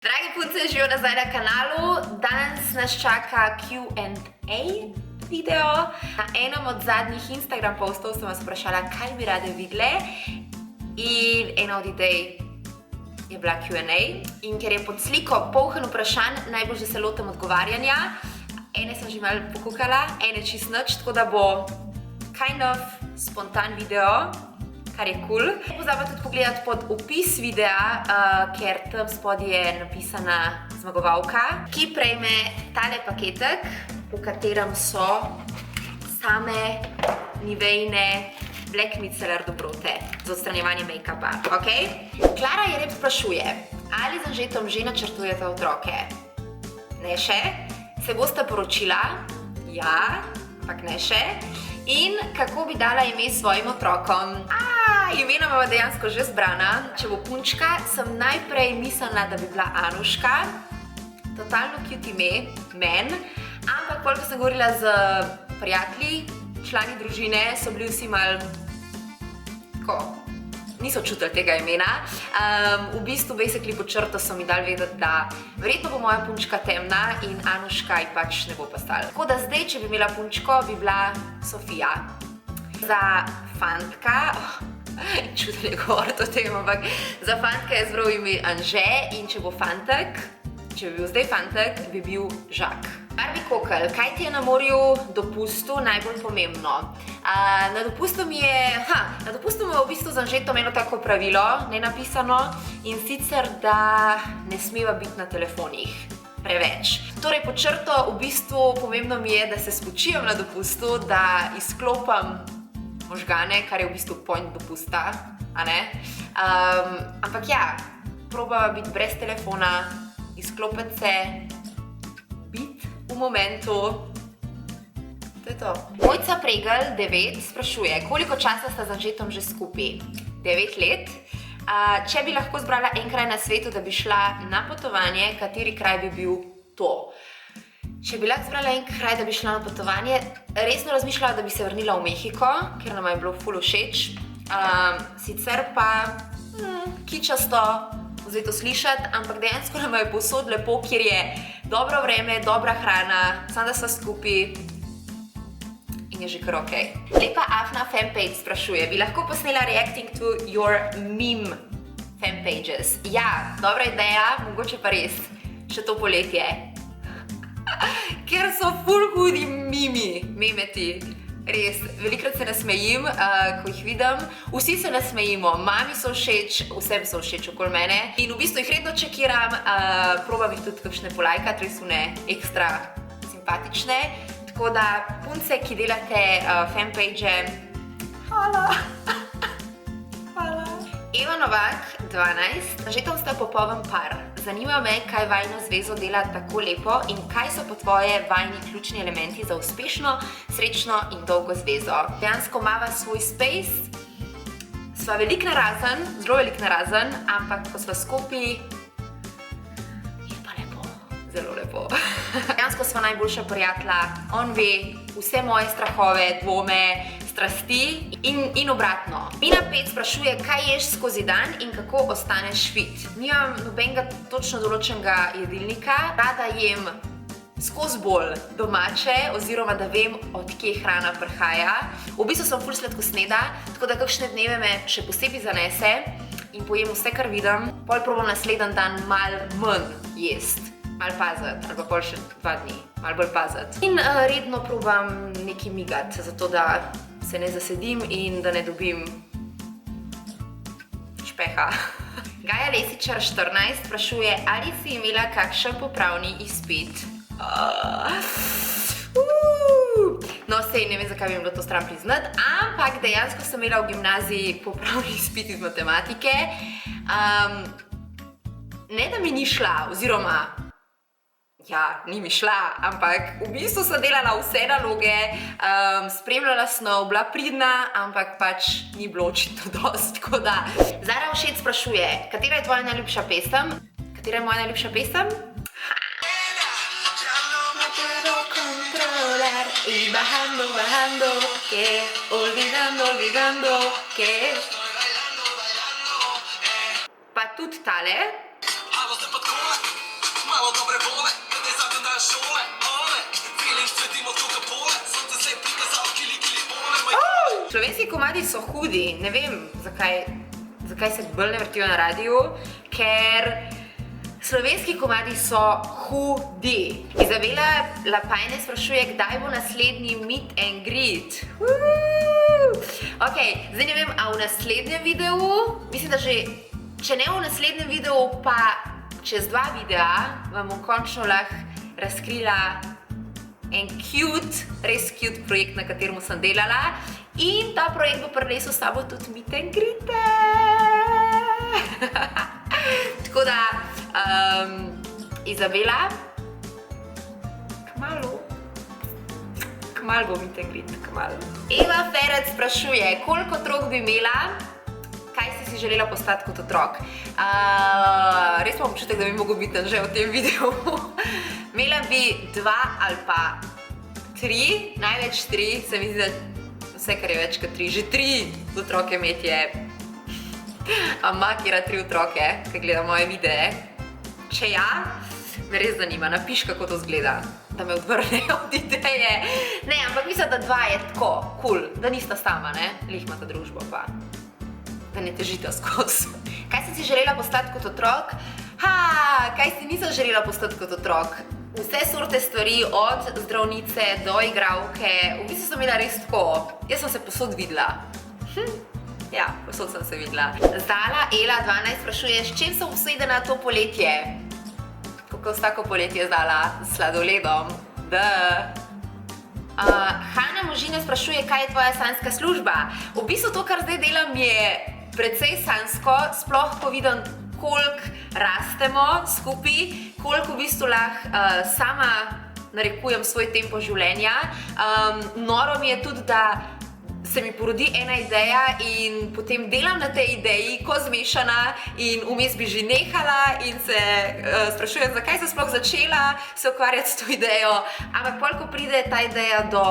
Dragi punce, živijo nazaj na kanalu. Danes nas čaka Q&A video. Na enem od zadnjih Instagram postov sem vas vprašala, kaj bi rade videle. In ena od idej je bila Q&A. In ker je pod sliko poln vprašanj, najbolj že se lotem odgovarjanja. Ene sem že malo pokukala, ene čist nič, tako da bo kind of spontan video, kar je cool. Ne pozabite tudi pogledati pod opis videa, ker tam spod je napisana zmagovalka, ki prejme tale paketek, v katerem so same Nivejine Black Micellar dobrote za odstranjevanje make-upa, ok? Klara Jereb sprašuje, ali z Anžetom že načrtujete otroke? Ne še? Se boste poročila? Ja, ampak ne še. In kako bi dala ime svojim otrokom? Imena bova dejansko že zbrana. Če bo punčka, sem najprej mislila, da bi bila Anuška. Totalno cute ime, men. Ampak pol, ko sem govorila z prijatelji, člani družine, so bili vsi malo tako, niso čutili tega imena. V bistvu, basically po črto so mi dali vedeti, da verjetno bo moja punčka temna in Anuška ji pač ne bo postala. Tako da zdaj, če bi imela punčko, bi bila Sofija. Za fantka, čudno je govoriti o tem, ampak za fantka je zbral ime Anže in če bo fantek, če bi bil zdaj fantek, bi bil Žak. Barbie Kokel, kaj ti je na morju dopustu najbolj pomembno? Na dopustu mi je v bistvu z Anžetom eno tako pravilo, nenapisano, in sicer, da ne smeva biti na telefonih preveč. Torej, po črto, v bistvu pomembno mi je, da se spočijem na dopustu, da izklopam možgane, kar je v bistvu point dopusta, a ne? Ampak ja, probava biti brez telefona, izklopiti se, biti v momentu. To je to. Mojca Pregel, 9, sprašuje, koliko časa sta z Anžetom že skupaj? 9 let. Če bi lahko zbrala en kraj na svetu, da bi šla na potovanje, kateri kraj bi bil to? Če bi lahko zbrala en kraj, da bi šla na potovanje, resno razmišljala, da bi se vrnila v Mehiko, ker nama je bilo ful všeč. Sicer pa kičasto vzeti to slišati, ampak dejansko nama je povsod lepo, kjer je dobro vreme, dobra hrana, samo da sva skupaj in je že kar ok. Lepa Afna fanpage sprašuje, bi lahko posnela reacting to your meme fanpages? Ja, dobra ideja, mogoče pa res, še to poletje. Ker so ful hudi memeti. Res, velikrat se nasmejim, ko jih vidim. Vsi se nasmejimo, mami so všeč, vsem so všeč okoli mene. In v bistvu jih redno čekiram, probam jih tudi kakšne polajkati, res one ekstra simpatične. Tako da, punce, ki delate fanpage, hvala. Hvala. Eva Novak, 12. Anžetom sta popoln par. Zanima me, kaj vajino zvezo dela tako lepo in kaj so po tvoje vajini ključni elementi za uspešno, srečno in dolgo zvezo. Dejansko imava svoj space, sva velik narazen, zelo velik narazen, ampak ko sva skupaj, je pa lepo, zelo lepo. Dejansko sva najboljša prijatelja, on ve vse moje strahove, dvome, strasti in obratno. Mina 5 sprašuje, kaj ješ skozi dan in kako ostaneš fit. Nimam nobenega točno določenega jedilnika, rada jem skozi bolj domače, oziroma da vem, od kje hrana prihaja. V bistvu sem ful sladkosneda, tako da kakšne dneve me še posebej zanese in pojem vse, kar vidim. Pol probam naslednji dan malo manj jesti, malo paziti, ali pa pol še 2 dni, malo bolj paziti. In redno probam nekaj migati, zato da se ne zasedim in da ne dobim špeha. Gaja Lesičar, 14, sprašuje, ali si imela kakšen popravni izpit? No, sej ne vem, zakaj bi mi bilo to stran priznati, ampak dejansko sem imela v gimnaziji popravni izpit iz matematike. Ne, da mi ni šla, oziroma ja, ni mi šla, ampak v bistvu sem delala vse naloge, spremljala snov, bila pridna, ampak pač ni bilo očitno dosti, tako da. Zara Všet sprašuje, katera je tvoja najljubša pesem? Katera je moja najljubša pesem? Pa tudi tale. Slovenski komadi so hudi, ne vem, zakaj se bolj ne vrtijo na radiju, ker slovenski komadi so hudi. Izabela Lapajne sprašuje, kdaj bo naslednji meet and greet. Ok, zdaj ne vem, a v naslednjem videu, mislim, da že, če ne v naslednjem videu, pa čez 2 videa vam bom končno lahko razkrila en res cute projekt, na katerem sem delala. In ta projekt bo prinesel s sabo tudi meet and greete. Tako da, Izabela, kmalu bo meet and greet, kmalu. Eva Ferec sprašuje, koliko otrok bi imela, kaj si želela postati kot otrok. Res imam občutek, da bi mogel biti že v tem videu. Imela bi 2 ali pa 3, največ 3, se mi zdi, da vse, kar je več kot 3, že 3 otroke imeti je. Makira 3 otroke, ki gleda moje videe. Če ja, me res zanima, napiš, kako to zgleda, da me odvrnejo od ideje. Ne, ampak mislim, da 2 je tako, cool, da nista sama, ne? Lih imata družbo pa, da ne težita skozi. Kaj si želela postati kot otrok? Kaj si nisem želela postati kot otrok? Vse sorte stvari, od zdravnice do igralke, v bistvu sem imela res tako. Jaz sem se posod videla. Ja, posod sem se videla. Zala Ela 12 sprašuje, s čim sem obsedena to poletje? Kako vsako poletje Zala? S sladoledom. Hanna Možina sprašuje, kaj je tvoja sanjska služba? V bistvu to, kar zdaj delam, je precej sanjsko, sploh ko vidim, koliko rastemo skupaj, koliko v bistvu lahko sama narekujem svoj tempo življenja. Noro mi je tudi, da se mi porodi ena ideja in potem delam na tej ideji, ko zmešana in vmes bi že nehala in se sprašujem, zakaj sem sploh začela se ukvarjati s to idejo. Ampak pol, ko pride ta ideja do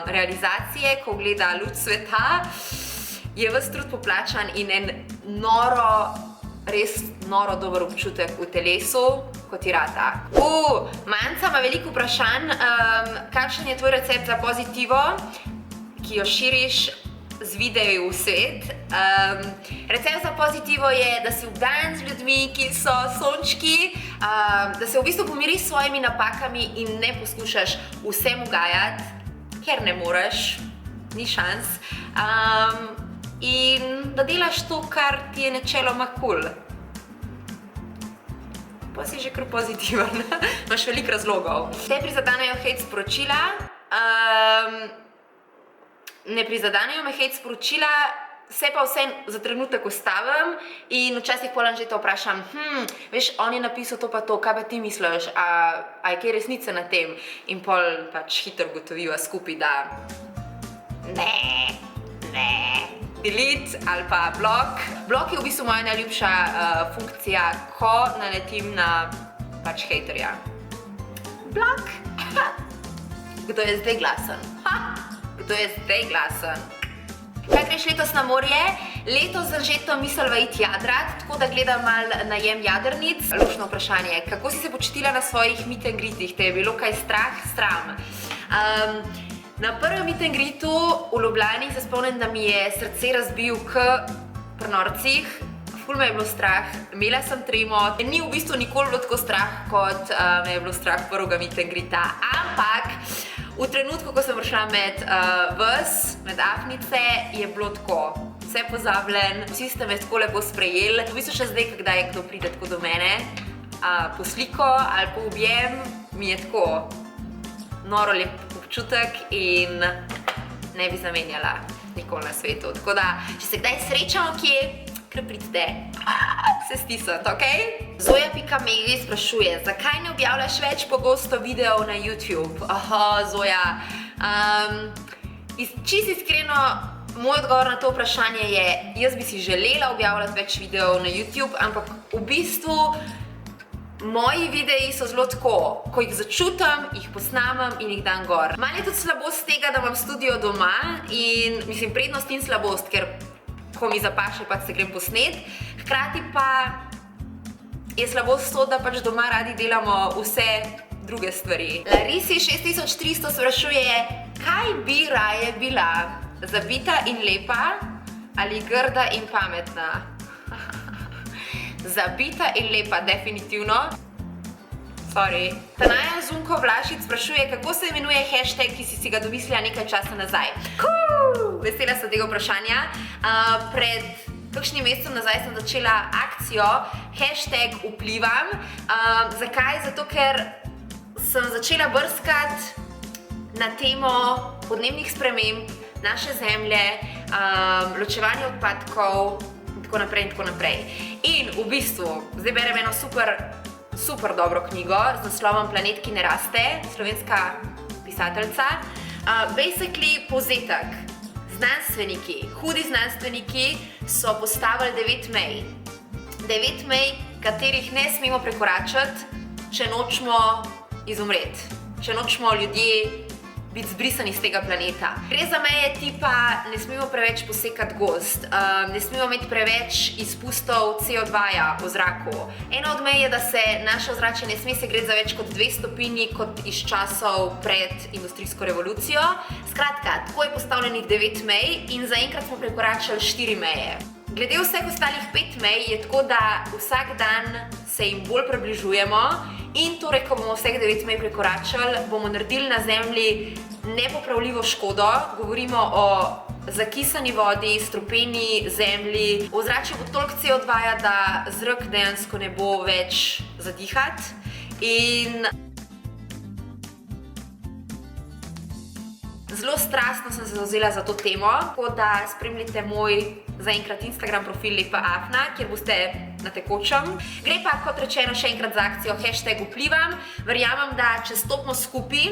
realizacije, ko gleda luč sveta, je ves trud poplačan in en res noro dober občutek v telesu, kot je rata. Manca ima veliko vprašanj, kakšen je tvoj recept za pozitivo, ki jo širiš z videi v svet. Recept za pozitivo je, da si obdan z ljudmi, ki so sončki, da se v bistvu pomiriš s svojimi napakami in ne poskušaš vsem ugajati, ker ne moreš, ni šans. In da delaš to, kar ti je načeloma cool. Pa si že kar pozitiven, imaš veliko razlogov. Te prizadanejo hejt sporočila. Ne prizadanejo me hejt sporočila, se pa vse za trenutek ustavim in včasih potem že to vprašam, veš, on je napisal to pa to, kaj pa ti misliš, a je kaj resnice na tem? In pol pač hitro ugotoviva skupaj, da ne. Delete ali pa blok. Blok je v bistvu moja najljubša funkcija, ko naletim na pač hejterja. Blok! Kdo je zdaj glasen? Kdo je zdaj glasen? Kaj greš letos na morje? Letos sem že to mislila iti jadrat, tako da gledam malo najem jadrnic. Lušno vprašanje, kako si se počutila na svojih meet and greetih? Te je bilo kaj strah? Sram. Na prvem meet and greetu v Ljubljani se spomnim, da mi je srce razbil pri norcih. Ful me je bilo strah, imela sem tremo. Ni v bistvu nikoli bilo tako strah, kot me je bilo strah prvega meet and greeta. Ampak v trenutku, ko sem prišla med afnice, je bilo tako. Vse pozabljen, vsi ste me tako lepo sprejeli. V bistvu še zdaj, kdaj kdo pride tako do mene, po sliko ali po objem, mi je tako noro lep občutek in ne bi zamenjala nikoli na svetu. Tako da, če se kdaj srečamo kje, kar pridite se stisniti, ok? Zoja.megi sprašuje, zakaj ne objavljaš več pogosto videov na YouTube? Zoja, čisto iskreno, moj odgovor na to vprašanje je, jaz bi si želela objavljati več videov na YouTube, ampak v bistvu moji videi so zelo tako, ko jih začutim, jih posnamem in jih dam gor. Malo je tudi slabost tega, da imam studio doma in mislim prednost in slabost, ker ko mi zapaše, pač se grem posnet. Hkrati pa je slabost to, da pač doma radi delamo vse druge stvari. Larisi 6300 sprašuje, kaj bi raje bila? Zabita in lepa ali grda in pametna? Zabita in lepa, definitivno. Sorry. Tanaja Zunko Vlašič sprašuje, kako se imenuje hashtag, ki si ga domislila nekaj časa nazaj. Vesela sem tega vprašanja. Pred kakšnim mesecem nazaj sem začela akcijo hashtag vplivam. Zakaj? Zato, ker sem začela brskati na temo podnebnih sprememb, naše zemlje, ločevanje odpadkov in tako naprej in tako naprej. In v bistvu, zdaj berem eno super dobro knjigo z naslovom Planet, ki ne raste, slovenska pisateljica. Basically, povzetek. Znanstveniki, hudi znanstveniki so postavili 9 mej. 9 mej, katerih ne smemo prekoračiti, če nočemo izumreti, če nočemo ljudje biti zbrisani z tega planeta. Gre za meje tipa, ne smemo preveč posekati gozd, ne smemo imeti preveč izpustov CO2-ja v zraku. Ena od mej je, da se naše ozračje ne sme segreti za več kot 2 stopinji kot iz časov pred industrijsko revolucijo. Skratka, tako je postavljenih 9 mej in zaenkrat smo prekoračili 4 meje. Glede vseh ostalih 5 mej je tako, da vsak dan se jim bolj približujemo in torej, ko bomo vseh 9 mej prekoračili, bomo naredili na Zemlji nepopravljivo škodo. Govorimo o zakisani vodi, strupeni zemlji, v ozračju bo toliko CO2-ja, da zrak dejansko ne bo več zadihati. In zelo strastno sem se zavzela za to temo, tako da spremljite moj zaenkrat Instagram profil Lepa Afna, kjer boste na tekočem. Gre pa, kot rečeno, še enkrat za akcijo hashtag vplivam. Verjamem, da če stopimo skupaj,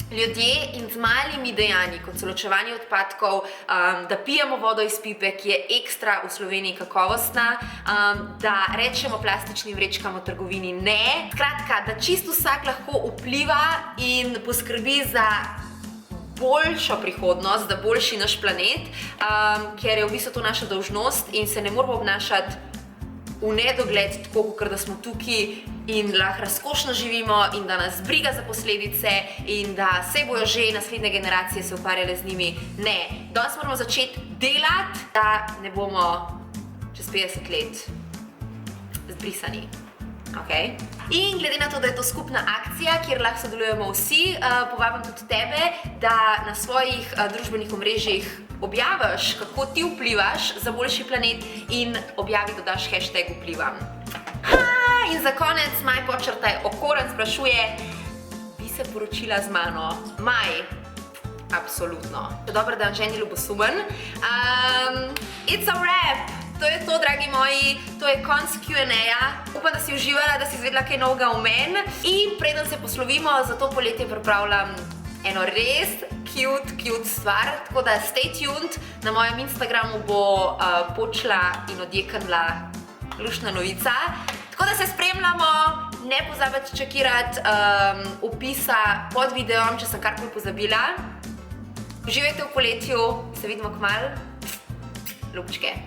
ljudje in z malimi dejanji, kot so ločevanje odpadkov, da pijemo vodo iz pipe, ki je ekstra v Sloveniji kakovostna, da rečemo plastičnim vrečkam v trgovini ne. Skratka, da čisto vsak lahko vpliva in poskrbi za boljšo prihodnost, da boljši naš planet, ker je v bistvu to naša dolžnost in se ne moramo obnašati v nedogled tako, kot da smo tukaj in lahko razkošno živimo in da nas briga za posledice in da se bojo že naslednje generacije se ukvarjale z njimi. Ne, danes moramo začeti delati, da ne bomo čez 50 let zbrisani. Okay. In glede na to, da je to skupna akcija, kjer lahko sodelujemo vsi, povabim tudi tebe, da na svojih družbenih omrežjih objaviš, kako ti vplivaš za boljši planet in objavi, dodaš hashtag vplivam. In za konec Maj Podčrtaj Okoren sprašuje, bi se poročila z mano? Maj, absolutno. Dober dan, ženi ljubosumen. It's a wrap! To je to, dragi moji, to je konc Q&A-ja. Upam, da si uživala, da si izvedela kaj novega o meni. In preden se poslovimo, za to poletje pripravljam eno res cute stvar. Tako da stay tuned, na mojem Instagramu bo počela in odjeknila luštna novica. Tako da se spremljamo, ne pozabite čekirati opisa pod videom, če sem karkoli pozabila. Uživajte v poletju, se vidimo kmalu. Ljubčke.